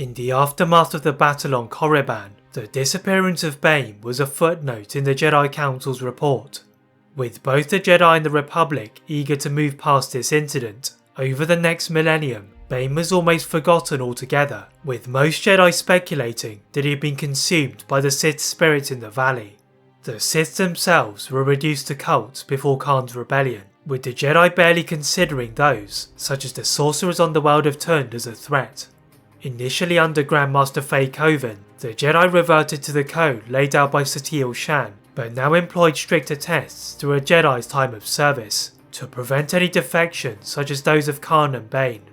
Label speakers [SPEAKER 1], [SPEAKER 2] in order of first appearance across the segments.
[SPEAKER 1] In the aftermath of the battle on Korriban, the disappearance of Bane was a footnote in the Jedi Council's report. With both the Jedi and the Republic eager to move past this incident, over the next millennium, Bane was almost forgotten altogether, with most Jedi speculating that he had been consumed by the Sith spirits in the valley. The Sith themselves were reduced to cults before Khan's rebellion, with the Jedi barely considering those, such as the sorcerers on the world of Tund, as a threat. Initially under Grandmaster Faye Kovan, the Jedi reverted to the code laid out by Satele Shan, but now employed stricter tests through a Jedi's time of service, to prevent any defections such as those of Khan and Bane.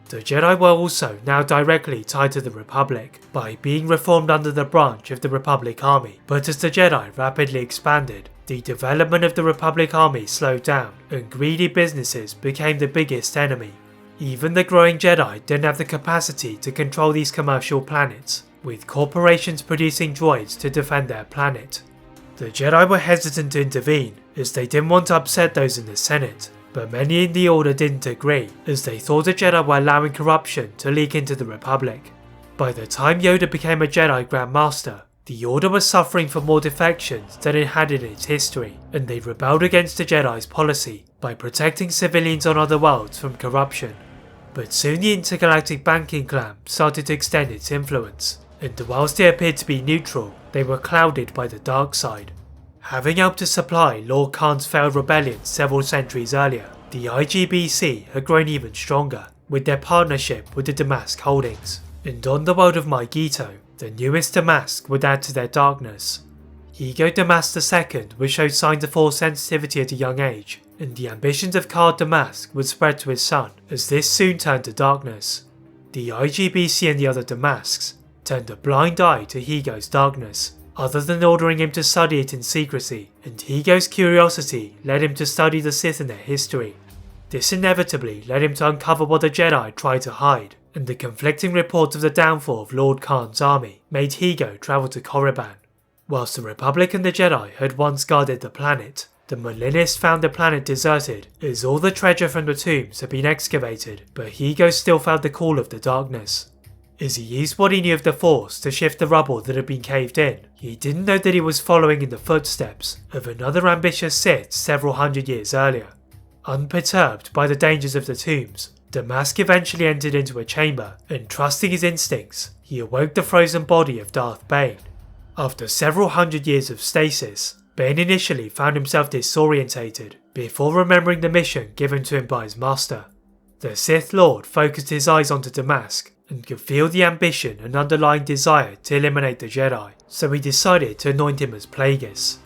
[SPEAKER 1] The Jedi were also now directly tied to the Republic, by being reformed under the branch of the Republic Army, but as the Jedi rapidly expanded, the development of the Republic Army slowed down, and greedy businesses became the biggest enemy. Even the growing Jedi didn't have the capacity to control these commercial planets, with corporations producing droids to defend their planet. The Jedi were hesitant to intervene, as they didn't want to upset those in the Senate, but many in the Order didn't agree, as they thought the Jedi were allowing corruption to leak into the Republic. By the time Yoda became a Jedi Grand Master, the Order was suffering from more defections than it had in its history, and they rebelled against the Jedi's policy by protecting civilians on other worlds from corruption. But soon the intergalactic banking clan started to extend its influence, and whilst they appeared to be neutral, they were clouded by the dark side. Having helped to supply Lord Khan's failed rebellion several centuries earlier, the IGBC had grown even stronger, with their partnership with the Damask Holdings, and on the world of Maigito, the newest Damask would add to their darkness. Ego Damask II would show signs of Force sensitivity at a young age, and the ambitions of Card Damask would spread to his son, as this soon turned to darkness. The IGBC and the other Damasks turned a blind eye to Higo's darkness, other than ordering him to study it in secrecy, and Higo's curiosity led him to study the Sith and their history. This inevitably led him to uncover what the Jedi tried to hide, and the conflicting reports of the downfall of Lord Khan's army made Higo travel to Korriban. Whilst the Republic and the Jedi had once guarded the planet, the Millennists found the planet deserted as all the treasure from the tombs had been excavated, but Higo still felt the call of the darkness. As he used what he knew of the Force to shift the rubble that had been caved in, he didn't know that he was following in the footsteps of another ambitious Sith several hundred years earlier. Unperturbed by the dangers of the tombs, Damask eventually entered into a chamber, and trusting his instincts, he awoke the frozen body of Darth Bane. After several hundred years of stasis, Bane initially found himself disorientated, before remembering the mission given to him by his master. The Sith Lord focused his eyes onto Damask, and could feel the ambition and underlying desire to eliminate the Jedi, so he decided to anoint him as Plagueis.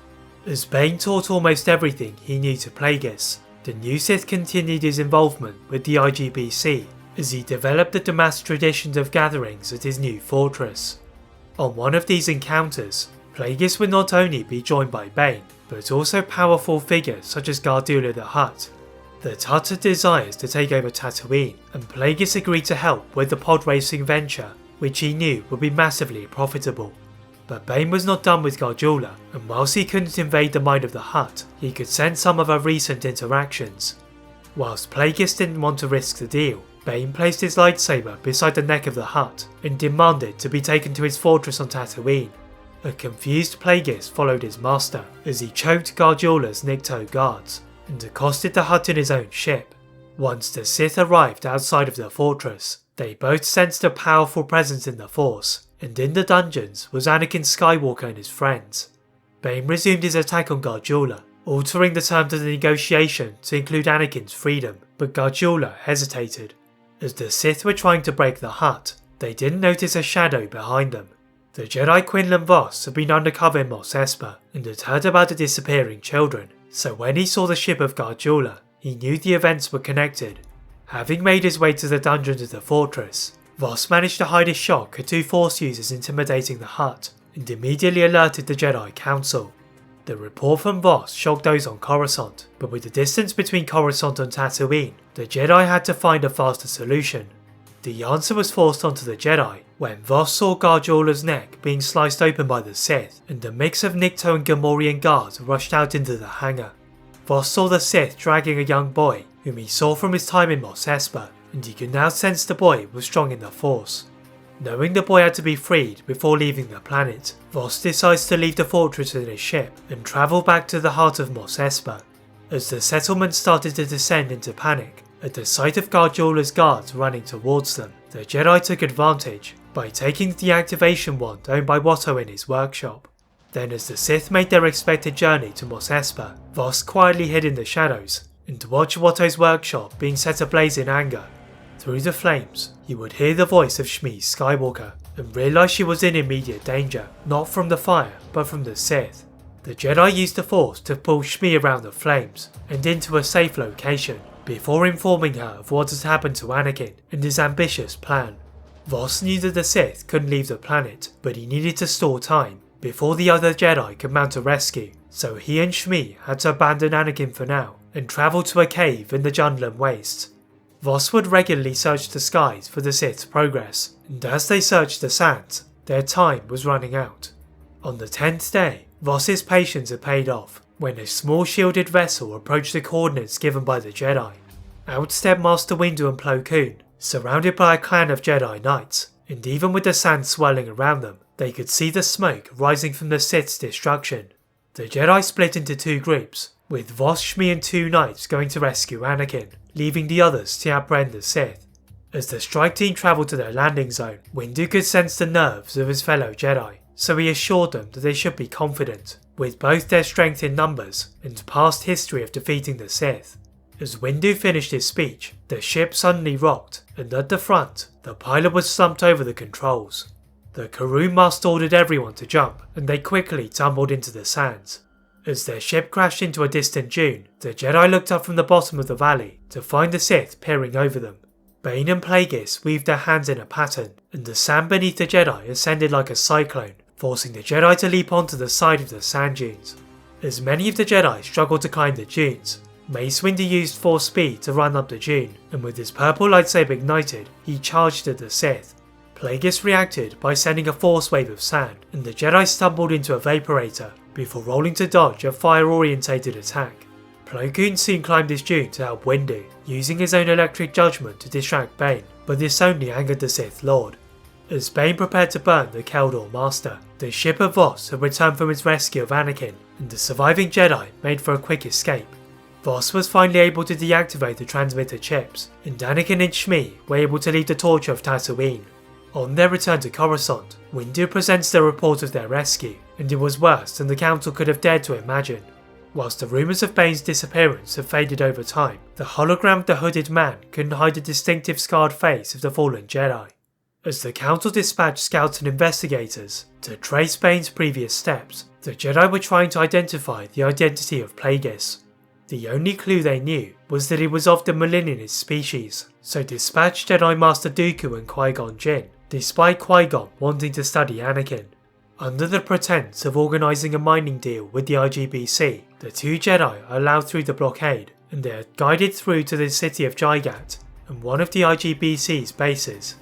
[SPEAKER 1] As Bane taught almost everything he knew to Plagueis, the new Sith continued his involvement with the IGBC as he developed the Damask traditions of gatherings at his new fortress. On one of these encounters, Plagueis would not only be joined by Bane, but also powerful figures such as Gardulla the Hutt. The Hutt had desires to take over Tatooine, and Plagueis agreed to help with the pod racing venture, which he knew would be massively profitable. But Bane was not done with Gardulla, and whilst he couldn't invade the mind of the Hutt, he could sense some of her recent interactions. Whilst Plagueis didn't want to risk the deal, Bane placed his lightsaber beside the neck of the Hutt and demanded to be taken to his fortress on Tatooine. A confused Plagueis followed his master as he choked Gardulla's Nikto guards and accosted the Hutt in his own ship. Once the Sith arrived outside of the fortress, they both sensed a powerful presence in the Force, and in the dungeons was Anakin Skywalker and his friends. Bane resumed his attack on Gardulla, altering the terms of the negotiation to include Anakin's freedom, but Gardulla hesitated. As the Sith were trying to break the Hutt, they didn't notice a shadow behind them. The Jedi Quinlan Vos had been undercover in Mos Espa and had heard about the disappearing children, so when he saw the ship of Gardulla, he knew the events were connected. Having made his way to the dungeons of the fortress, Vos managed to hide his shock at two Force users intimidating the Hutt, and immediately alerted the Jedi Council. The report from Vos shocked those on Coruscant, but with the distance between Coruscant and Tatooine, the Jedi had to find a faster solution. The answer was forced onto the Jedi when Vos saw Gardulla's neck being sliced open by the Sith, and a mix of Nikto and Gamorrean guards rushed out into the hangar. Vos saw the Sith dragging a young boy whom he saw from his time in Mos Espa, and he could now sense the boy was strong in the Force. Knowing the boy had to be freed before leaving the planet, Voss decides to leave the fortress in his ship and travel back to the heart of Mos Espa. As the settlement started to descend into panic, at the sight of Gargiula's guards running towards them, the Jedi took advantage by taking the deactivation wand owned by Watto in his workshop. Then as the Sith made their expected journey to Mos Espa, Voss quietly hid in the shadows and watched Watto's workshop being set ablaze in anger. Through the flames, you would hear the voice of Shmi Skywalker and realise she was in immediate danger, not from the fire but from the Sith. The Jedi used the Force to pull Shmi around the flames and into a safe location, before informing her of what had happened to Anakin and his ambitious plan. Voss knew that the Sith couldn't leave the planet, but he needed to store time before the other Jedi could mount a rescue, so he and Shmi had to abandon Anakin for now and travel to a cave in the Jundland Wastes. Voss would regularly search the skies for the Sith's progress, and as they searched the sands, their time was running out. On the 10th day, Voss's patience had paid off when a small shielded vessel approached the coordinates given by the Jedi. Out stepped Master Windu and Plo Koon, surrounded by a clan of Jedi Knights, and even with the sand swirling around them, they could see the smoke rising from the Sith's destruction. The Jedi split into two groups, with Voss, Shmi and two Knights going to rescue Anakin, leaving the others to apprehend the Sith. As the strike team travelled to their landing zone, Windu could sense the nerves of his fellow Jedi, so he assured them that they should be confident, with both their strength in numbers and past history of defeating the Sith. As Windu finished his speech, the ship suddenly rocked, and at the front, the pilot was slumped over the controls. The Karoo Master ordered everyone to jump, and they quickly tumbled into the sands. As their ship crashed into a distant dune, the Jedi looked up from the bottom of the valley to find the Sith peering over them. Bane and Plagueis weaved their hands in a pattern, and the sand beneath the Jedi ascended like a cyclone, forcing the Jedi to leap onto the side of the sand dunes. As many of the Jedi struggled to climb the dunes, Mace Windu used Force speed to run up the dune, and with his purple lightsaber ignited, he charged at the Sith. Plagueis reacted by sending a force wave of sand, and the Jedi stumbled into a vaporator, before rolling to dodge a fire-orientated attack. Plo Koon soon climbed his dune to help Windu, using his own electric judgment to distract Bane, but this only angered the Sith Lord. As Bane prepared to burn the Keldor Master, the ship of Voss had returned from its rescue of Anakin, and the surviving Jedi made for a quick escape. Voss was finally able to deactivate the transmitter chips, and Anakin and Shmi were able to leave the torture of Tatooine. On their return to Coruscant, Windu presents the report of their rescue, and it was worse than the Council could have dared to imagine. Whilst the rumours of Bane's disappearance have faded over time, the hologram of the hooded man couldn't hide the distinctive scarred face of the fallen Jedi. As the Council dispatched scouts and investigators to trace Bane's previous steps, the Jedi were trying to identify the identity of Plagueis. The only clue they knew was that he was of the Millennialist species, so dispatched Jedi Master Dooku and Qui-Gon Jinn, despite Qui-Gon wanting to study Anakin. Under the pretense of organising a mining deal with the IGBC, the two Jedi are allowed through the blockade, and they are guided through to the city of Jygat and one of the IGBC's bases.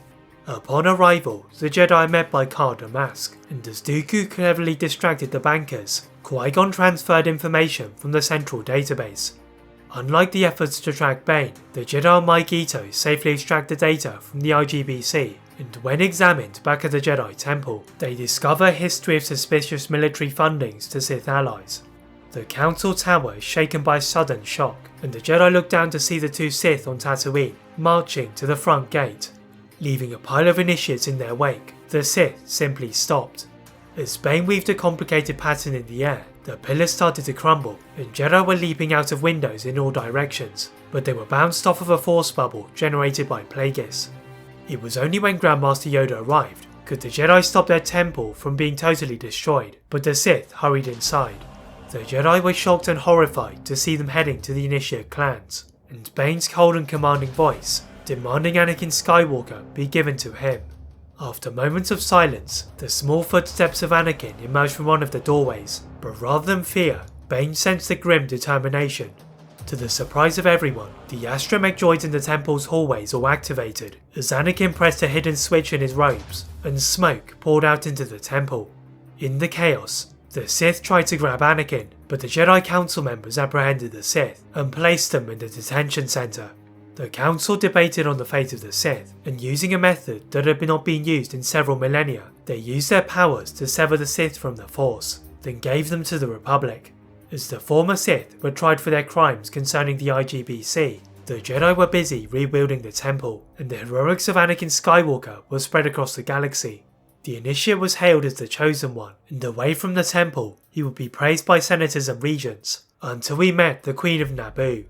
[SPEAKER 1] Upon arrival, the Jedi are met by Car Damask, and as Dooku cleverly distracted the bankers, Qui-Gon transferred information from the central database. Unlike the efforts to track Bane, the Jedi and Mike Ito safely extract the data from the IGBC, and when examined back at the Jedi Temple, they discover a history of suspicious military fundings to Sith allies. The Council Tower is shaken by a sudden shock, and the Jedi look down to see the two Sith on Tatooine marching to the front gate. Leaving a pile of initiates in their wake, the Sith simply stopped. As Bane weaved a complicated pattern in the air, the pillars started to crumble, and Jedi were leaping out of windows in all directions, but they were bounced off of a force bubble generated by Plagueis. It was only when Grandmaster Yoda arrived could the Jedi stop their temple from being totally destroyed, but the Sith hurried inside. The Jedi were shocked and horrified to see them heading to the Initiate clans, and Bane's cold and commanding voice demanding Anakin Skywalker be given to him. After moments of silence, the small footsteps of Anakin emerged from one of the doorways, but rather than fear, Bane sensed a grim determination. To the surprise of everyone, the astromech droids in the temple's hallways all activated as Anakin pressed a hidden switch in his robes, and smoke poured out into the temple. In the chaos, the Sith tried to grab Anakin, but the Jedi Council members apprehended the Sith and placed them in the detention center. The Council debated on the fate of the Sith, and using a method that had not been used in several millennia, they used their powers to sever the Sith from the Force, then gave them to the Republic. As the former Sith were tried for their crimes concerning the IGBC, the Jedi were busy rebuilding the Temple, and the heroics of Anakin Skywalker were spread across the galaxy. The Initiate was hailed as the Chosen One, and away from the Temple, he would be praised by senators and regents, until he met the Queen of Naboo.